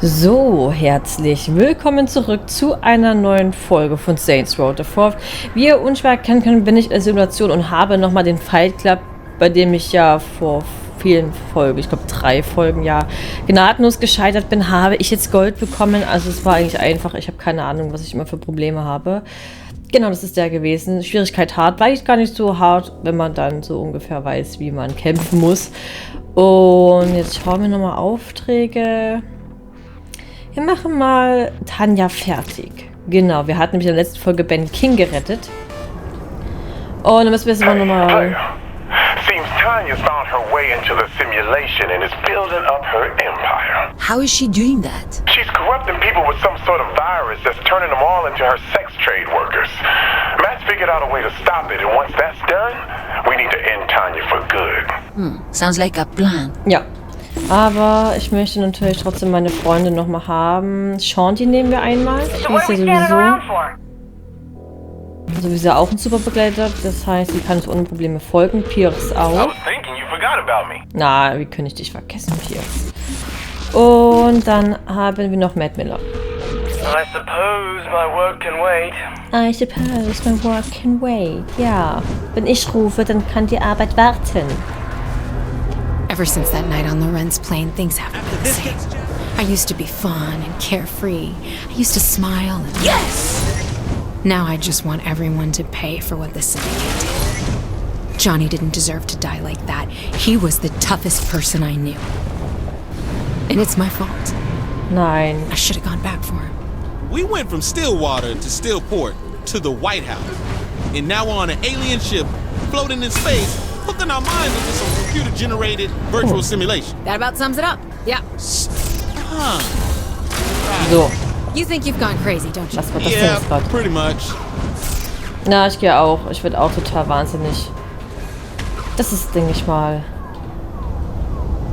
So, herzlich willkommen zurück zu einer neuen Folge von Saints Row the Fourth. Wie ihr unschwer erkennen könnt, bin ich in der Simulation und habe nochmal den Fight Club, bei dem ich ja vor vielen Folgen, ich glaube 3 Folgen, ja, gnadenlos gescheitert bin, habe ich jetzt Gold bekommen. Also es war eigentlich einfach, ich habe keine Ahnung, was ich immer für Probleme habe. Genau, das ist der gewesen. Schwierigkeit hart, war ich gar nicht so hart, wenn man dann so ungefähr weiß, wie man kämpfen muss. Und jetzt schauen wir nochmal Aufträge. Wir machen mal Tanya fertig. Genau, wir hatten nämlich in der letzten Folge Ben King gerettet. Und dann müssen wir jetzt mal nochmal... Seems Tanya found her way into the simulation and is building up her empire. How is she doing that? She's corrupting people with some sort of virus that's turning them all into her sex trade workers. Matt's figured out a way to stop it, and once that's done, we need to end Tanya for good. Sounds like a plan. Ja. Aber ich möchte natürlich trotzdem meine Freunde nochmal haben. Shanti nehmen wir einmal. Die ist ja sowieso auch ein super Begleiter. Das heißt, sie kann uns ohne Probleme folgen. Pierce auch. Na, wie könnte ich dich vergessen, Pierce? Und dann haben wir noch Matt Miller. I suppose my work can wait. I suppose my work can wait. Ja, wenn ich rufe, dann kann die Arbeit warten. Ever since that night on Loren's plane, things haven't been the same. I used to be fun and carefree. I used to smile and... Yes! Now I just want everyone to pay for what the syndicate did. Johnny didn't deserve to die like that. He was the toughest person I knew. And it's my fault. Nein. I should have gone back for him. We went from Stillwater to Stillport to the White House. And now we're on an alien ship floating in space, hooking our minds into some computer-generated virtual simulation. That about sums it up. Yeah. So. You think you've gone crazy, don't you? Was wird das denn Yeah, jetzt gerade? pretty much. Na, ich gehe auch. Ich werde auch total wahnsinnig. Das ist, denke ich mal,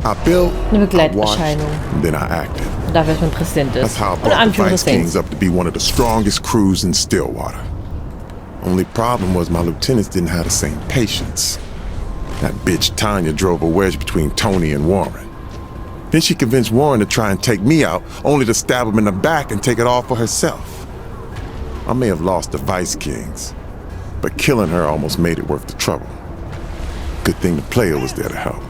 eine Begleiterscheinung. Then I acted. Dafür, dass man Präsident ist. That's how I Und brought the Vice Saints. Kings up to be one of the strongest crews in Stillwater. Only problem was my lieutenants didn't have the same patience. That bitch Tanya drove a wedge between Tony and Warren. Then she convinced Warren to try and take me out, only to stab him in the back and take it all for herself. I may have lost the Vice Kings, but killing her almost made it worth the trouble. Good thing the player was there to help.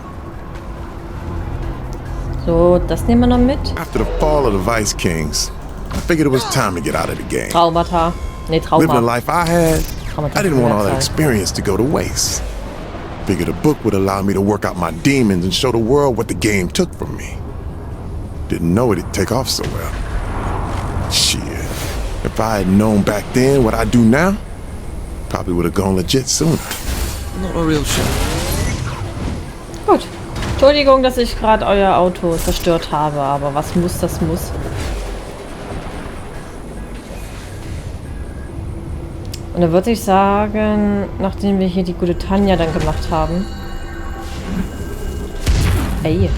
So, das nehmen wir noch mit. After the fall of the Vice Kings, I figured it was time to get out of the game. Traumata. Nee, Living the Trauma. life I had, Traumata I didn't want all that Mehrzahl. experience to go to waste. Figured a book would allow me to work out my demons and show the world what the game took from me. Didn't know it'd take off so well. Shit. If I had known back then what I do now, probably would have gone legit sooner. Not a real show. Gut. Entschuldigung, dass ich gerade euer Auto zerstört habe, aber was muss, das muss. Und da würde ich sagen, nachdem wir hier die gute Tanya dann gemacht haben. Ey.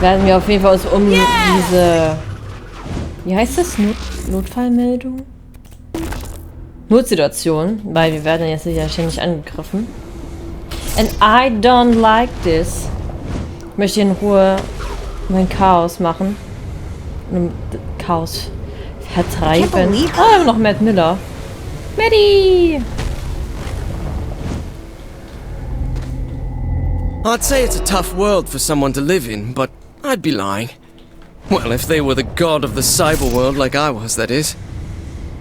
Werden wir auf jeden Fall uns um diese... Wie heißt das? Notfallmeldung? Notsituation. Weil wir werden jetzt ja ständig angegriffen. And I don't like this. Ich möchte in Ruhe mein Chaos machen. Und Chaos vertreiben. Ah, noch Matt Miller. Maddie! I'd say it's a tough world for someone to live in, but I'd be lying. Well, if they were the god of the cyber world like I was, that is.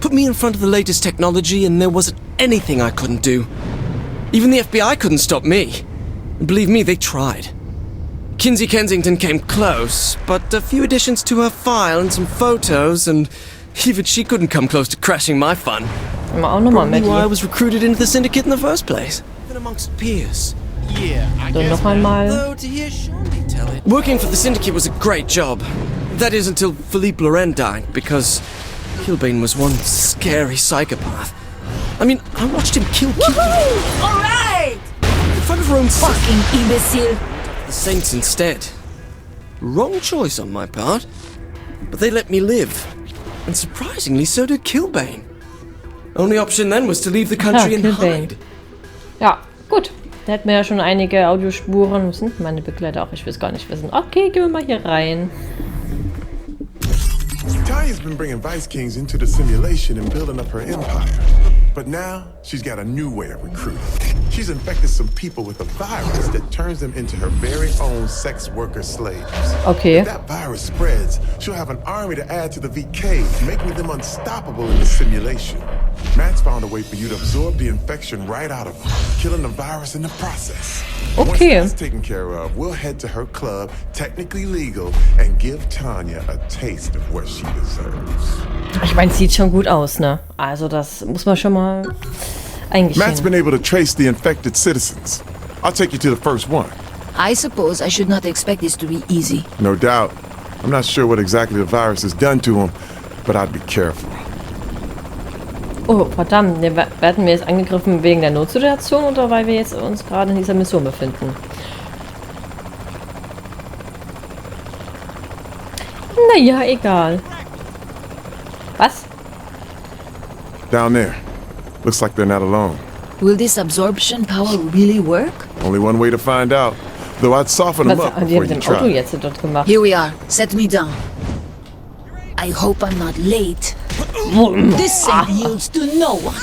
Put me in front of the latest technology and there wasn't anything I couldn't do. Even the FBI couldn't stop me. Believe me, they tried. Kinsey Kensington came close, but a few additions to her file and some photos, and even she couldn't come close to crashing my fun. Auch nochmal Probably why I Maddie. was recruited into the syndicate in the first place. Even amongst peers. Yeah, I Dann guess. noch einmal. Though to hear Shanti tell it. Working for the syndicate was a great job. That is until Philippe Loren died, because Kilbane was one scary psychopath. I mean, I watched him kill Kiki Alright! in front of her own sister. Fucking imbecile! The Saints instead. Wrong choice on my part. But they let me live. And surprisingly, so did Kilbane. Only option then was to leave the country and Kilbane. hide. Ja, gut. Da hätten wir ja schon einige Audiospuren. Wo sind meine Begleiter auch? Ich will es gar nicht wissen. Okay, gehen wir mal hier rein. Tanya's been bringing Vice Kings into the simulation and building up her empire. But now, she's got a new way of recruiting. She's infected some people with a virus that turns them into her very own sex worker slaves. Okay. If that virus spreads, she'll have an army to add to the VKs, making them unstoppable in the simulation. Matt's found a way for you to absorb the infection right out of them, killing the virus in the process. Okay. Once that's taken care of, we'll head to her club, technically legal, and give Tanya a taste of what she deserves. Ich meine, sieht schon gut aus, ne? Also das muss man schon mal Matt's eingestehen. been able to trace the infected citizens. I'll take you to the first one. I suppose I should not expect this to be easy. No doubt. I'm not sure what exactly the virus has done to him, but I'd be careful. Oh, verdammt. Ne, werden wir jetzt angegriffen wegen der Notsituation oder weil wir jetzt uns gerade in dieser Mission befinden? Naja, egal. Was? Down there. Looks like they're not alone. Will this absorption power really work? Only one way to find out. Though I'd soften them Was up haben die before mit you dem Auto try. jetzt dort gemacht? Here we are. Set me down. I hope I'm not late. This saint yields to no one.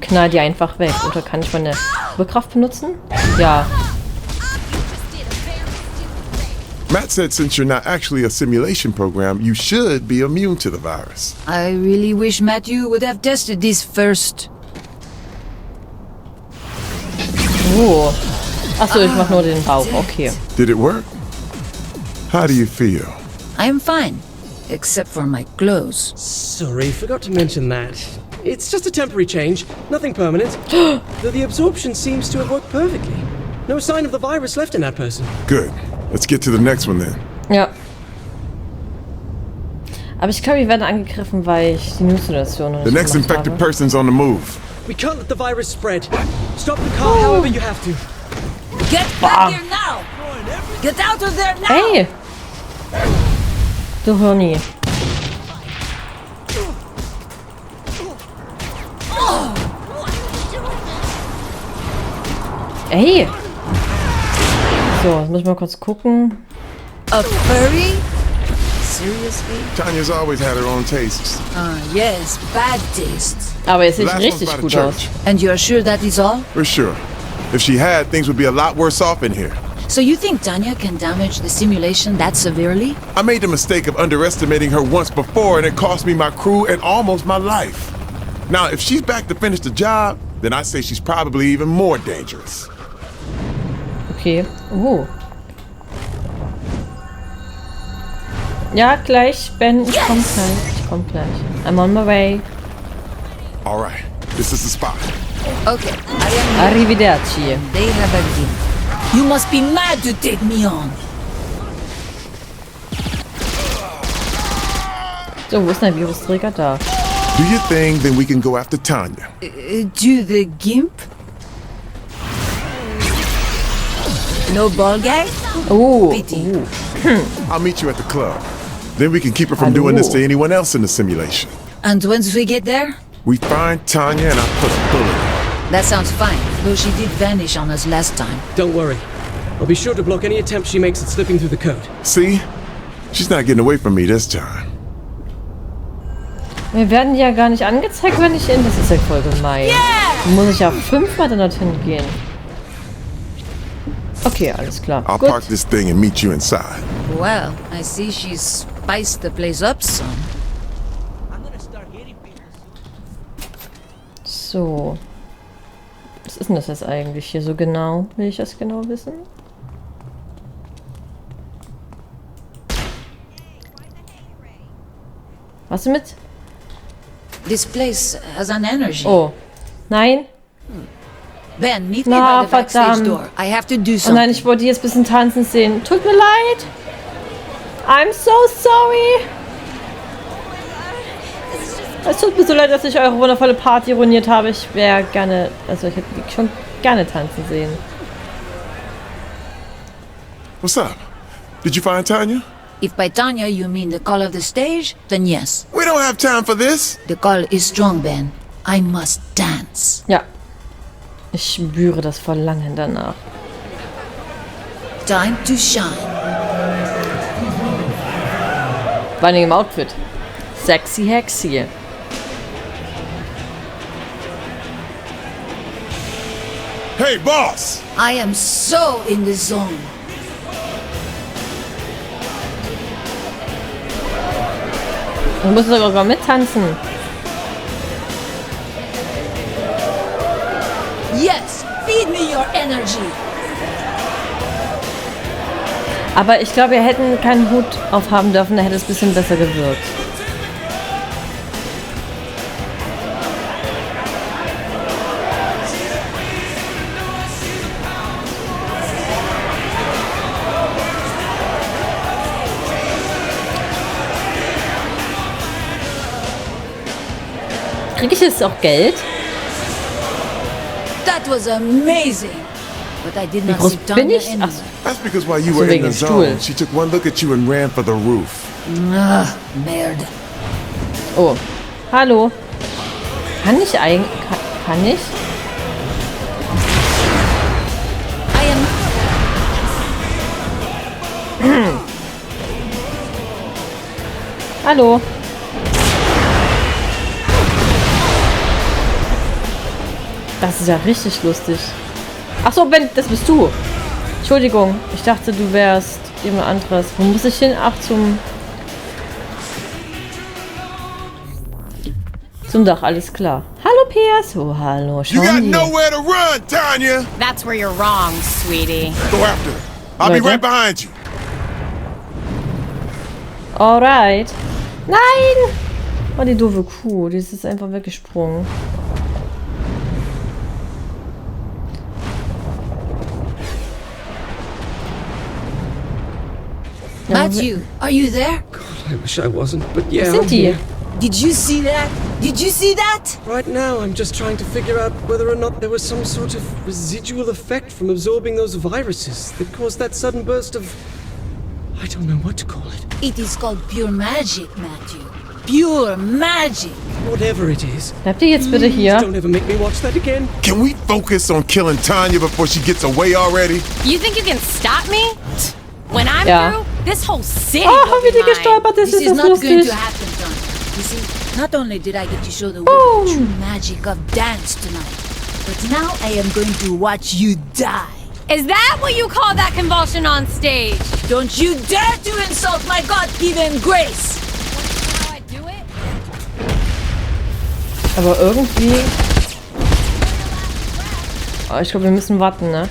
Knall die einfach weg. Oder kann ich meine Überkraft benutzen? Ja. Matt said since you're not actually a simulation program, you should be immune to the virus. I really wish Matthew would have tested this first. Oh. Achso, ich mach nur den Bauch. Okay. Did it work? How do you feel? I'm fine. Except for my clothes. Sorry, forgot to mention that. It's just a temporary change, nothing permanent. Though the absorption seems to have worked perfectly. No sign of the virus left in that person. Good. Let's get to the next one then. Ja. Aber ich glaube, wir werden angegriffen, weil ich die Notsituation noch The nicht next gemacht infected habe. person's on the move. We can't let the virus spread. Stop the car however you have to. Get back here now! Get out of there now! Hey! Du Hirni. Ey! So, jetzt muss ich mal kurz gucken. A furry? Seriously? Tanya's always had her own tastes. Yes, bad taste. Aber jetzt The sieht last one's richtig by the gut aus. church. And you're sure that is all? For sure. If she had, things would be a lot worse off in here. So you think Tanya can damage the simulation that severely? I made the mistake of underestimating her once before, and it cost me my crew and almost my life. Now, if she's back to finish the job, then I say she's probably even more dangerous. Okay. Ja, gleich, Ben. Ich komm gleich. Ich komm gleich. I'm on my way. All right, this is the spot. Okay, I am here. Arrivederci. They have agreed. You must be mad to take me on. So, wo ist denn der Virusträger? Da. Do your thing, then we can go after Tanya. Do the gimp? No ball gag? Oh. Pity. I'll meet you at the club. Then we can keep her from doing this to anyone else in the simulation. And once we get there? We find Tanya and I put a bullet in her. That sounds fine, though she did vanish on us last time. Don't worry. I'll be sure to block any attempt she makes at slipping through the code. See? She's not getting away from me this time. Wir werden ja gar nicht angezeigt, wenn ich in. Das ist ja voll gemein. Muss ich ja 5-mal dann dorthin gehen. Okay, alles klar. I'll Gut. park this thing and meet you inside. Well, I see she's spiced the place up some. So. Was ist denn das jetzt eigentlich hier so genau? Will ich das genau wissen? Was mit? This place has an energy. Oh. Nein. Ben, meet me Na, by the backstage verdammt. door. I have to do Oh something. nein, ich wollte die jetzt ein bisschen tanzen sehen. Tut mir leid. I'm so sorry. Es tut mir so leid, dass ich eure wundervolle Party ruiniert habe. Ich wäre gerne, also ich hätte schon gerne tanzen sehen. What's up? Did you find Tanya? If by Tanya you mean the call of the stage, then yes. We don't have time for this. The call is strong, Ben. I must dance. Ja. Ich spüre das Verlangen danach. Time to shine. Vor allem im Outfit. Sexy Hexy. Hey, boss! I am so in the zone. Du musst sogar mittanzen. Yes, feed me your energy. Aber ich glaube, wir hätten keinen Hut aufhaben dürfen, da hätte es ein bisschen besser gewirkt. Kriege ich jetzt auch Geld? That was amazing. But I did Wie not groß see bin Tanya ich? in Ach so. That's because while you So were in wegen the dem zone, Stuhl. she took one look at you and ran for the roof. Merde. Oh. Hallo. Kann ich eigentlich... Kann ich? I am... Hallo. Das ist ja richtig lustig. Ach so, Ben, das bist du. Entschuldigung, ich dachte, du wärst jemand anderes. Wo muss ich hin? Ach, zum Dach, alles klar. Hallo, Piers. Oh, hallo, You got Shawnee. nowhere to run, Tanya! That's where you're wrong, sweetie. Go after her. I'll be Leute. right behind you. Alright. Nein! Oh, die doofe Kuh. Die ist jetzt einfach weggesprungen. Matthew, are you there? I wish I wasn't, but yeah, Wo I'm sind die? here. Did you see that? Did you see that? Right now, I'm just trying to figure out whether or not there was some sort of residual effect from absorbing those viruses that caused that sudden burst of... I don't know what to call it. It is called pure magic, Matthew. Pure magic. Whatever it is. Bleibt ihr jetzt bitte hier? Don't ever make me watch that again. Can we focus on killing Tanya before she gets away already? You think you can stop me? When I'm Ja. through, this whole city Oh, will wie be die mine. gestolpert ist, This ist is das not going lustig. to happen, John. You see, not only did I get to show the world the true magic of dance tonight, but now I am going to watch you die. Is that what you call that convulsion on stage? Don't you dare to insult my God-given grace! How I do it? Aber irgendwie... Oh, ich glaube, wir müssen warten, ne?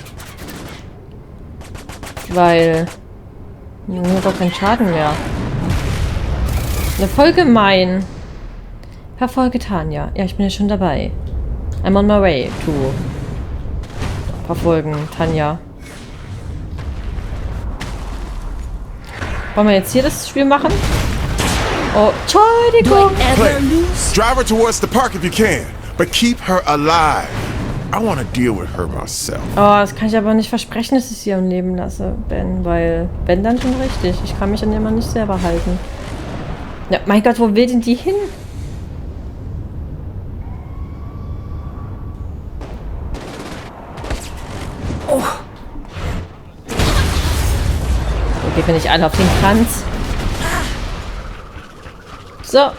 Weil... Nur gar keinen Schaden mehr. Eine voll gemein. Verfolge Tanya. Ja, ich bin ja schon dabei. I'm on my way to... Verfolgen Tanya. Wollen wir jetzt hier das Spiel machen? Oh, Entschuldigung. Ever lose? Drive her towards the park if you can, but keep her alive. I want to deal with her myself. Oh, das kann ich aber nicht versprechen, dass ich sie am Leben lasse, Ben, weil Ben dann schon richtig. Ich kann mich an jemanden nicht selber halten. Ja, mein Gott, wo will denn die hin? Oh. Okay, bin ich alle auf den Kranz. So.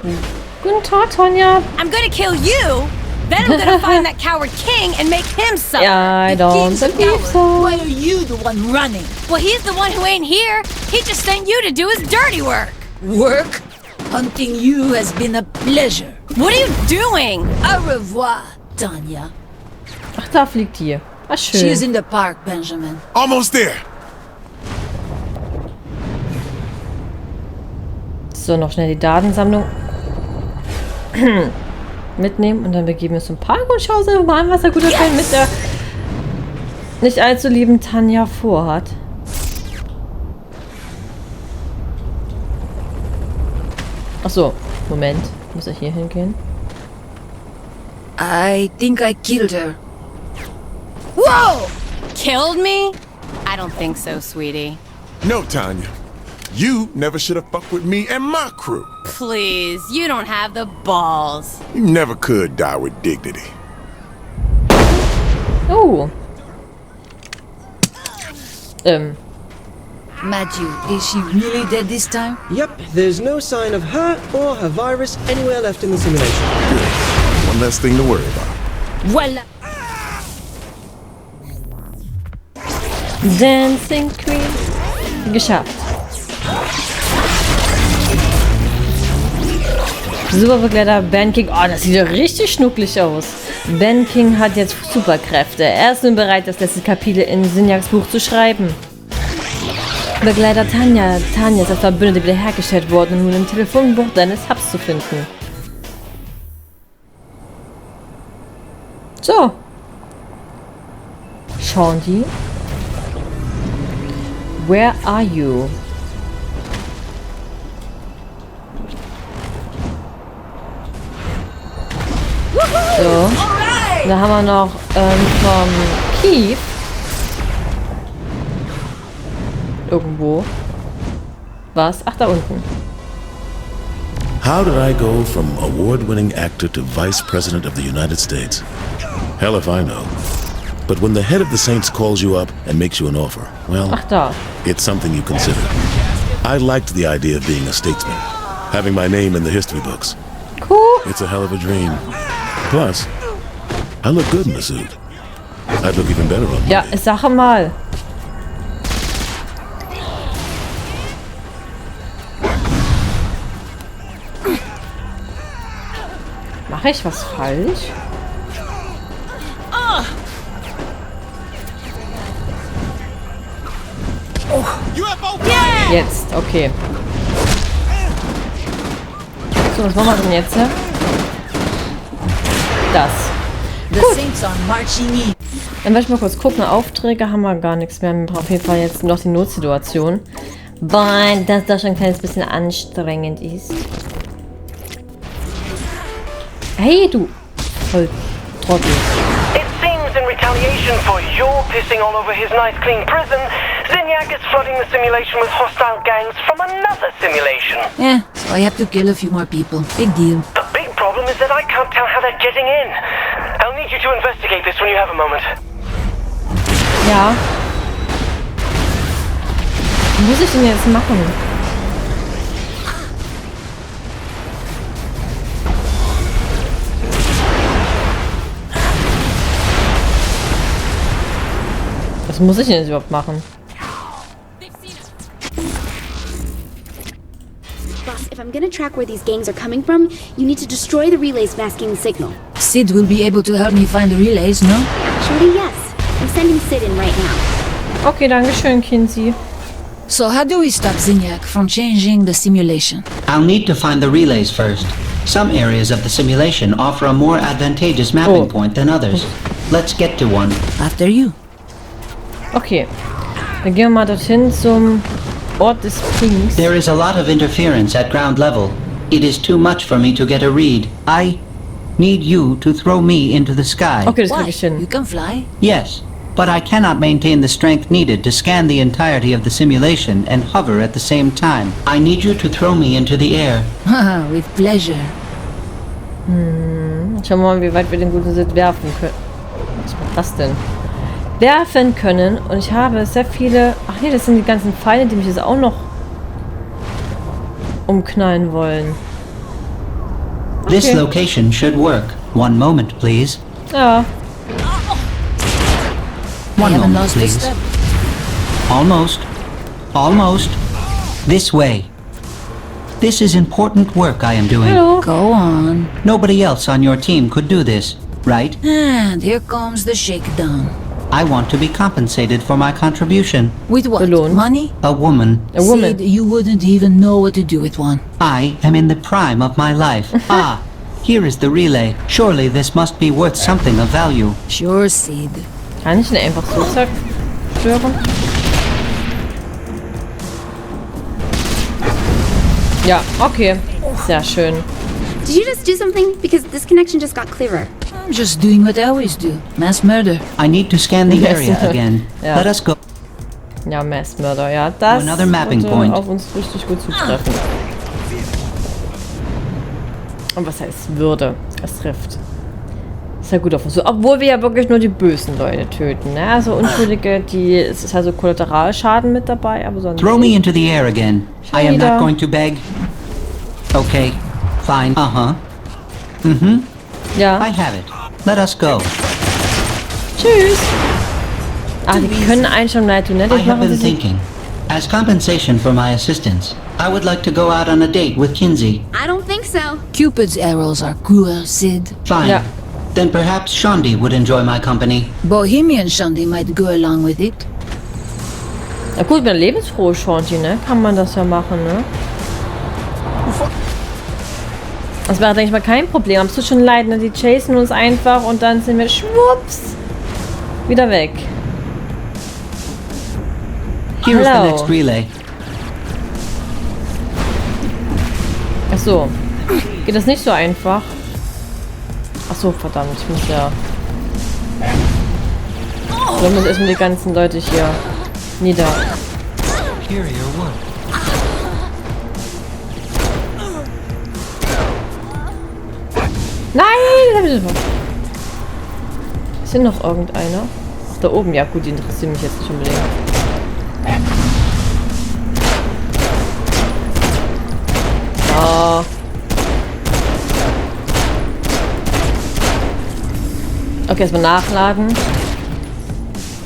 Guten Tag, Tanya. I'm gonna kill you, then I'm gonna find that coward king and make him suffer. Ja, I don't King's a believe coward. so. Why are you the one running? Well, he's the one who ain't here. He just sent you to do his dirty work. Work? Hunting you has been a pleasure. What are you doing? Au revoir, Tanya. Ach, da fliegt die. Ah, schön. She is in the park, Benjamin. Almost there. So, noch schnell die Datensammlung mitnehmen und dann begeben wir uns zum Park und schauen uns mal an, was der gute Fan mit der nicht allzu lieben Tanya vorhat. Ach so, Moment. Muss er hier hingehen? I think I killed her. Whoa! Killed me? I don't think so, sweetie. No, Tanya. You never should have fucked with me and my crew. Please, you don't have the balls. You never could die with dignity. Oh. Matthew, is she really dead this time? Yep, there's no sign of her or her virus anywhere left in the simulation. Good. One less thing to worry about. Voila! Dancing Queen. Geschafft. Superbegleiter Ben King. Oh, das sieht ja richtig schnucklig aus. Ben King hat jetzt Superkräfte. Er ist nun bereit, das letzte Kapitel in Sinjaks Buch zu schreiben. Begleiter Tanya ist als Verbündete wiederhergestellt worden und nun im Telefonbuch Dennis Hubs zu finden. So. Schauen die. Where are you? So. Da haben wir noch vom Keith. Irgendwo. Was? Ach, da unten. How did I go from award-winning actor to Vice President of the United States? Hell if I know. But when the head of the Saints calls you up and makes you an offer, well, Ach, da. it's something you consider. I liked the idea of being a statesman, having my name in the history books. Cool. It's a hell of a dream. Plus, I look good in the suit. I'd look even better on Ja, Monday. sag mal. Mache ich was falsch? Jetzt, okay. So, was machen wir denn jetzt? Das. The Saints are marching in. Dann werde ich mal kurz gucken. Aufträge haben wir gar nichts mehr. Wir brauchen auf jeden Fall jetzt noch die Notsituation. Weil das doch schon ein kleines bisschen anstrengend ist. Hey, du voll Trottel. It seems in retaliation for your pissing all over his nice clean prison, Zinyak is flooding the simulation with hostile gangs from another simulation. Yeah, so I have to kill a few more people. Big deal. The big problem is that I can't tell how they're getting in. I'll need you to investigate this when you have a moment. Ja. Was muss ich denn jetzt machen? Was muss ich denn jetzt überhaupt machen? Boss, if I'm gonna track where these gangs are coming from, you need to destroy the relays masking the signal. Sid will be able to help me find the relays, no? Shorty, yes. I'm sending Sid in right now. Okay, danke schön, Kinsey. So how do we stop Zinyak from changing the simulation? I'll need to find the relays first. Some areas of the simulation offer a more advantageous mapping point than others. Let's get to one. After you. Okay. Dann gehen wir mal dorthin zum Ort des Pings. There is a lot of interference at ground level. It is too much for me to get a read. I need you to throw me into the sky. Okay, das Why? krieg ich hin. You can fly? Yes, but I cannot maintain the strength needed to scan the entirety of the simulation and hover at the same time. I need you to throw me into the air. With pleasure. Schauen wir mal, wie weit wir den guten Sid werfen können. Was macht das denn? Werfen können. Und ich habe sehr viele... Ach nee, das sind die ganzen Pfeile, die mich jetzt auch noch umknallen wollen. Okay. This location should work. One moment, please. Ja. One haven't moment, lost a please. step. Almost. Almost. This way. This is important work I am doing. Hallo. Go on. Nobody else on your team could do this, right? And here comes the shakedown. I want to be compensated for my contribution. With what? Belohnt. Money? A woman. A woman. Sid, you wouldn't even know what to do with one. I am in the prime of my life. Ah, here is the relay. Surely this must be worth something of value. Sure, Sid. Kann ich ihn einfach so zerstören? Ja, okay. Sehr schön. Did you just do something? Because this connection just got clearer. I'm just doing what I always do. Mass murder. I need to scan the Yes. area again. Ja. Let us go. Ja, Massmörder. Ja, das Another mapping würde point. auf uns richtig gut zutreffen. Und was heißt Würde? Es trifft Ist ja gut auf uns so. Obwohl wir ja wirklich nur die bösen Leute töten, ne? Also Unschuldige, es ist also Kollateralschaden mit dabei, aber sonst... Throw me into the air again. I am wieder. not going to beg. Okay, fine. Ja. I have it. Let us go. Tschüss. Ah, die können einen schon leid tun, ne? I Die have machen been sie thinking. As compensation for my assistance, I would like to go out on a date with Kinsey. I don't think so. Cupid's arrows are cruel, Sid. Fine. Ja. Then perhaps Shondi would enjoy my company. Bohemian Shandy might go along with it. Na gut, mit einer lebensfrohe Shanty, ne? Kann man das ja machen, ne? Das wäre, denke ich mal, kein Problem. Aber es tut schon leid, ne? Die chasen uns einfach und dann sind wir schwupps wieder weg. Here is the Hello. next relay. Ach so. Geht das nicht so einfach? Ach so, verdammt. Ich muss ja... Sollen wir erstmal die ganzen Leute hier nieder... Nein! Ist hier noch irgendeiner? Ach, da oben. Ja gut, die interessieren mich jetzt nicht unbedingt. Oh. Okay, erstmal nachladen.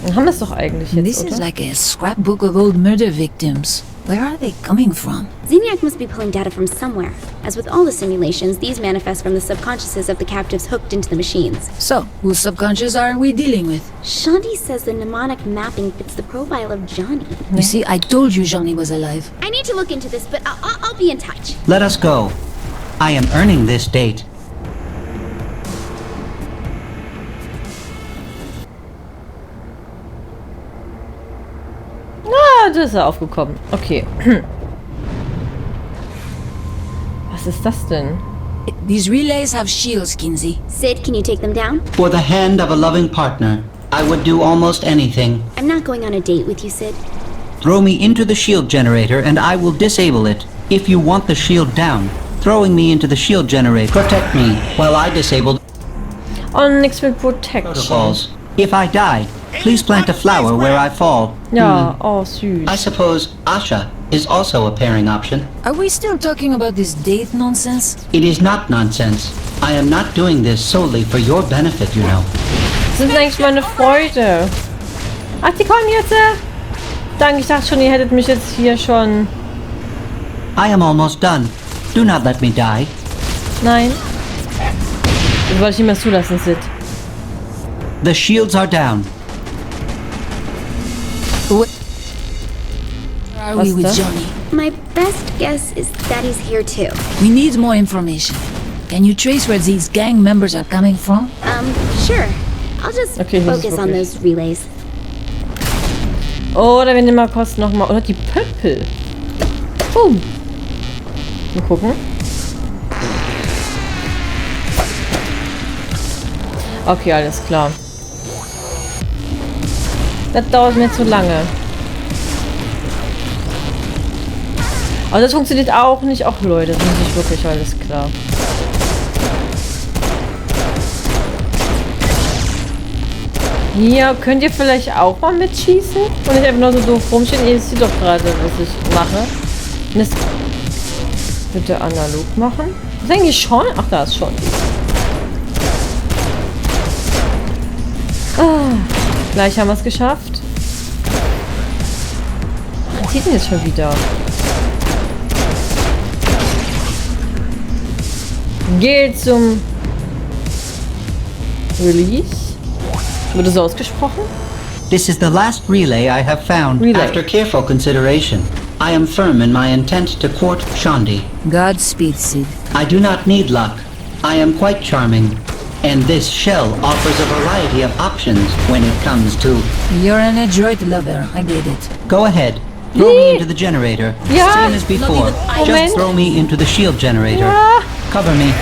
Dann haben wir es doch eigentlich jetzt, This oder? is like a scrapbook of old murder victims. Where are they coming from? Zinyak must be pulling data from somewhere. As with all the simulations, these manifest from the subconsciouses of the captives hooked into the machines. So, whose subconscious are we dealing with? Shanti says the mnemonic mapping fits the profile of Johnny. You see, I told you Johnny was alive. I need to look into this, but I'll be in touch. Let us go. I am earning this date. Ah, da ist er aufgekommen. Okay. Was ist das denn? These relays have shields, Kinsey. Sid, can you take them down? For the hand of a loving partner, I would do almost anything. I'm not going on a date with you, Sid. Throw me into the shield generator and I will disable it. If you want the shield down, throwing me into the shield generator, protect me while I disable Oh, nix mit Protection. protocols. If I die, please plant a flower where I fall. Ja, oh süß. I suppose Asha is also a pairing option. Are we still talking about this date nonsense? It is not nonsense. I am not doing this solely for your benefit, you know. Das sind eigentlich meine Freude. Ach, die kommen jetzt. Danke, ich dachte schon, ihr hättet mich jetzt hier schon... I am almost done. Do not let me die. Nein. Das wollte ich nicht mehr zulassen, Sid. The shields are down. Where are we with das? Johnny? My best guess is that he's here too. We need more information. Can you trace where these gang members are coming from? Sure. I'll just Okay, das ist focus on wirklich- those relays. Oder wir nehmen mal kurz nochmal... Oder die Pöppel. Mal gucken. Okay, alles klar. Das dauert mir zu lange. Aber das funktioniert auch nicht. Auch Leute, das ist nicht wirklich alles klar. Hier, könnt ihr vielleicht auch mal mitschießen? Und nicht einfach nur so doof rumstehen. Ihr seht doch gerade, was ich mache. Und das bitte analog machen. Das ist eigentlich schon. Ach, da ist schon. Ah, gleich haben wir es geschafft. Was sieht denn jetzt schon wieder? Geht zum Release. Wird das ausgesprochen? This is the last relay I have found Relay. after careful consideration. I am firm in my intent to court Shondi. Godspeed, Sid. I do not need luck. I am quite charming. And this shell offers a variety of options when it comes to... You're an adroit lover, I get it. Go ahead. Throw me into the generator. Ja. Same as before. Moment. Just throw me into the shield generator. Ja. Cover me.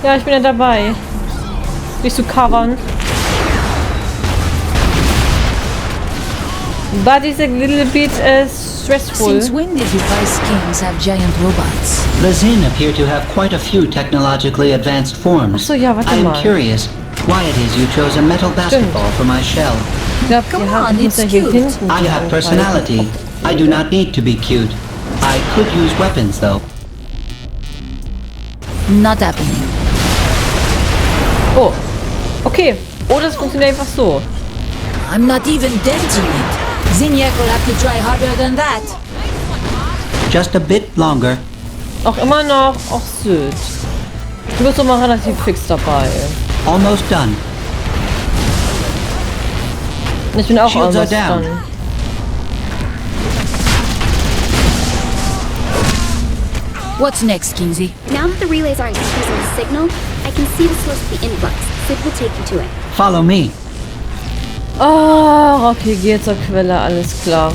Ja, ich bin ja dabei. Dich zu covern. But it's a little bit stressful. Since when did you Vice Kings have giant robots? The Zin appear to have quite a few technologically advanced forms. Ach so, ja, warte I am mal. curious why it is you chose a metal basketball for my shell. Ich glaube, Come die haben on, it's ja hier cute. hinten. I have personality. I do not need to be cute. I could use weapons, though. Not happening. Oh, okay. Oh, das funktioniert einfach so. I'm not even denting it. Zinyak will have to try harder than that. Just a bit longer. Auch immer noch. Auch süß. Du bist doch mal relativ fix dabei. Almost done. Ich bin auch Shields are almost down. done. What's next, Kinsey? Now that the relays aren't confusing the signal, I can see the source of the influx. Sid will take you to it. Follow me. Oh, okay, geht zur Quelle, alles klar.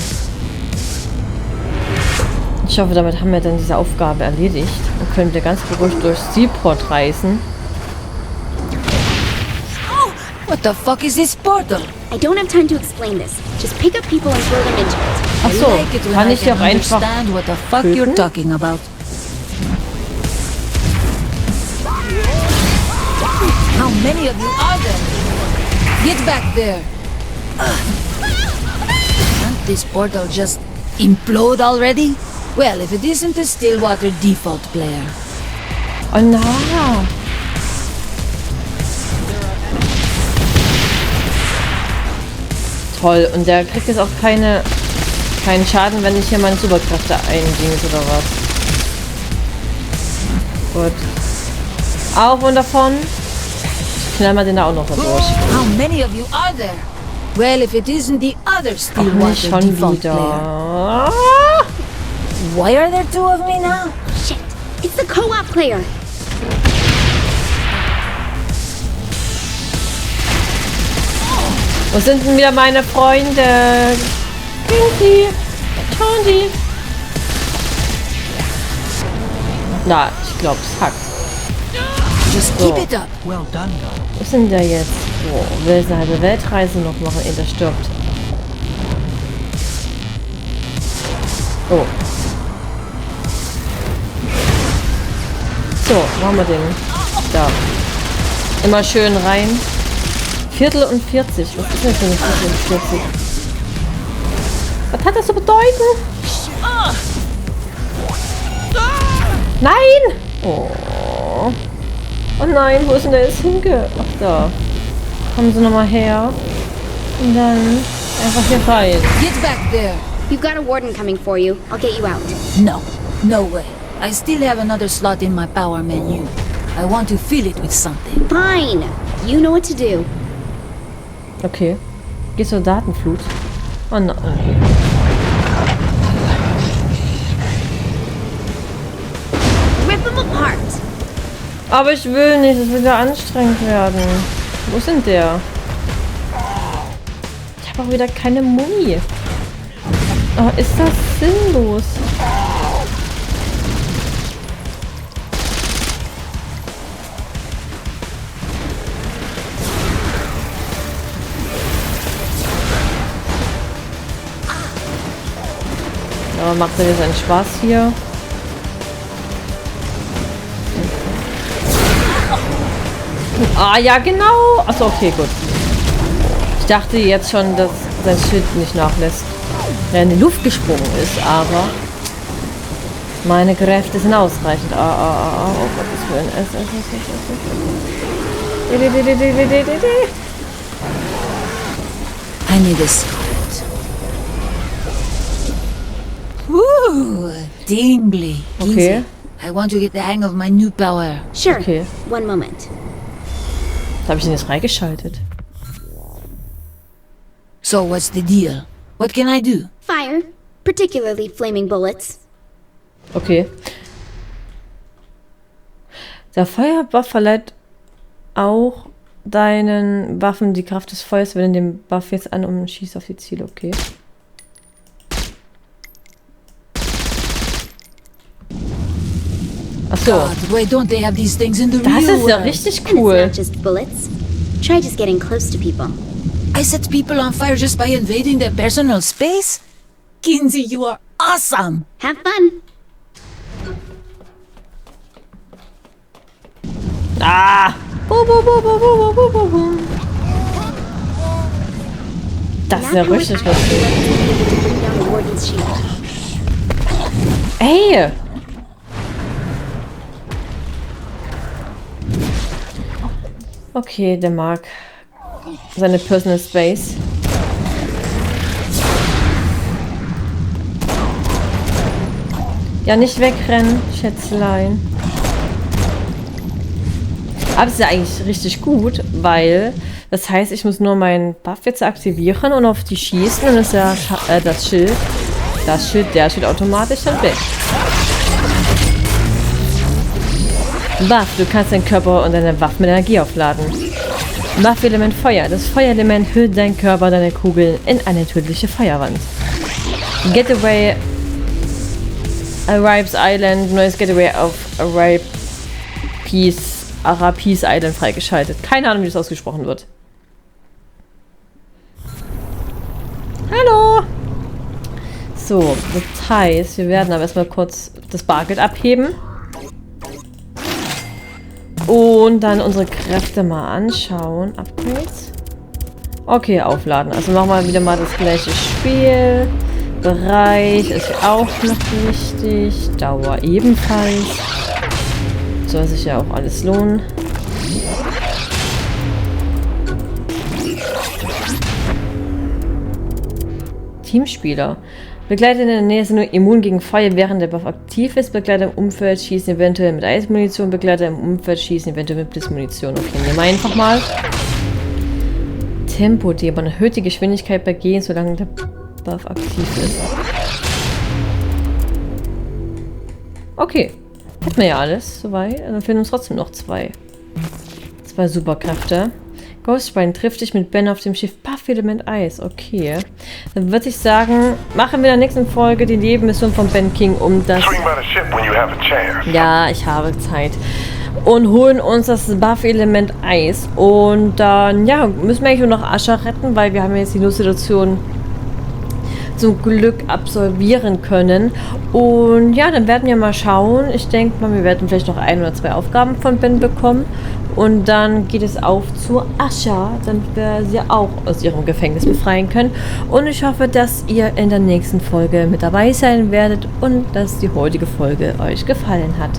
Ich hoffe, damit haben wir dann diese Aufgabe erledigt und können wir ganz beruhigt durch Seaport reisen. Oh, what the fuck is this portal? I don't have time to explain this. Just pick up people and throw them into it. Ach so, I like it when kann I ich die can auch einfach understand what the fuck you're töten? talking about. How many of you are there? Get back there! Can't this portal just implode already? Well, if it isn't a Stillwater default player. Oh na. Toll, und der kriegt jetzt auch keinen Schaden, wenn ich hier meine Superkräfte eindings oder was. Gut. Auf und davon. Knallen wir den da auch noch mal durch. How many of you are there? Well, if it isn't the other Ach, nicht Stillwater schon default player. wieder. Why are there two of me now? Shit, it's the co-op player. Wo sind denn wieder meine Freunde? Pinky, Tony. Na, ich glaube, es hackt. Just So. keep it up. Well done, though. Wo ist denn der jetzt? So, will eine halbe Weltreise noch machen, ehe der stirbt. Oh. So, machen wir den. Da. Immer schön rein. Viertel und 40. Was ist denn für eine Viertel und 40? Was hat das zu bedeuten? Nein! Oh. Oh nein, wo ist denn der jetzt Ach, da. Kommen Sie nochmal her. Und dann einfach hier rein. Get back there. You've got a warden coming for you. I'll get you out. No, no way. I still have another slot in my power menu. I want to fill it with something. Fine. You know what to do. Okay. Gehst zur Datenflut? Oh nein. Rip them apart. Aber ich will nicht, es wird ja anstrengend werden. Wo ist denn der? Ich habe auch wieder keine Mumie. Oh, ist das sinnlos? Aber macht er jetzt einen Spaß hier? Ah, ja, genau. Achso, okay, gut. Ich dachte jetzt schon, dass sein Schild nicht nachlässt. Er in die Luft gesprungen ist, aber meine Kräfte sind ausreichend. Oh Gottes Willen. I need a sword. Ooh, tingly. Okay. I want to get the hang of my new power. Sure. Okay. One moment. Da habe ich ihn jetzt freigeschaltet. So what's the deal? What can I do? Fire, particularly flaming bullets. Okay. Der Feuerbuff verleiht auch deinen Waffen die Kraft des Feuers, wenn du den Buff jetzt an und schießt auf die Ziele. Okay. Achso. God, why don't they have these things in the Das real ist ja world? richtig And it's cool. not just bullets. Try just getting close to people. I I set people on fire just by invading their personal space? Kinsey, you are awesome! Have fun. Ah! Das ist ja richtig lustig. Ey! Okay, der mag seine Personal Space. Ja, nicht wegrennen, Schätzlein. Aber es ist ja eigentlich richtig gut, weil das heißt, ich muss nur meinen Buff jetzt aktivieren und auf die schießen und ist ja das Schild, der steht automatisch dann weg. Buff, du kannst deinen Körper und deine Waffe mit Energie aufladen. Buff-Element Feuer. Das Feuerelement hüllt deinen Körper und deine Kugeln in eine tödliche Feuerwand. Getaway Arabs Island. Neues Getaway auf Arapis Island freigeschaltet. Keine Ahnung, wie das ausgesprochen wird. Hallo! So, das heißt, wir werden aber erstmal kurz das Bargeld abheben. Und dann unsere Kräfte mal anschauen. Upgrades. Okay, aufladen. Also machen wir wieder mal das gleiche Spiel. Bereich ist auch noch wichtig. Dauer ebenfalls. Soll sich ja auch alles lohnen. Teamspieler. Begleiter in der Nähe sind nur immun gegen Feuer, während der Buff aktiv ist. Begleiter im Umfeld schießen eventuell mit Eismunition. Begleiter im Umfeld schießen eventuell mit Blitzmunition. Okay, nehmen wir einfach mal. Tempo, die aber erhöht die Geschwindigkeit bei Gehen, solange der Buff aktiv ist. Okay. Hätten wir ja alles, soweit. Dann fehlen uns trotzdem noch zwei Superkräfte. Ghostbrine trifft dich mit Ben auf dem Schiff Buff-Element Eis. Okay. Dann würde ich sagen, machen wir in der nächsten Folge die Nebenmission von Ben King um das... Ja, ich habe Zeit. Und holen uns das Buff-Element Eis. Und dann, ja, müssen wir eigentlich nur noch Ascha retten, weil wir haben jetzt die Notsituation zum Glück absolvieren können. Und ja, dann werden wir mal schauen. Ich denke mal, wir werden vielleicht noch 1 oder 2 Aufgaben von Ben bekommen. Und dann geht es auf zu Ascha, damit wir sie auch aus ihrem Gefängnis befreien können. Und ich hoffe, dass ihr in der nächsten Folge mit dabei sein werdet und dass die heutige Folge euch gefallen hat.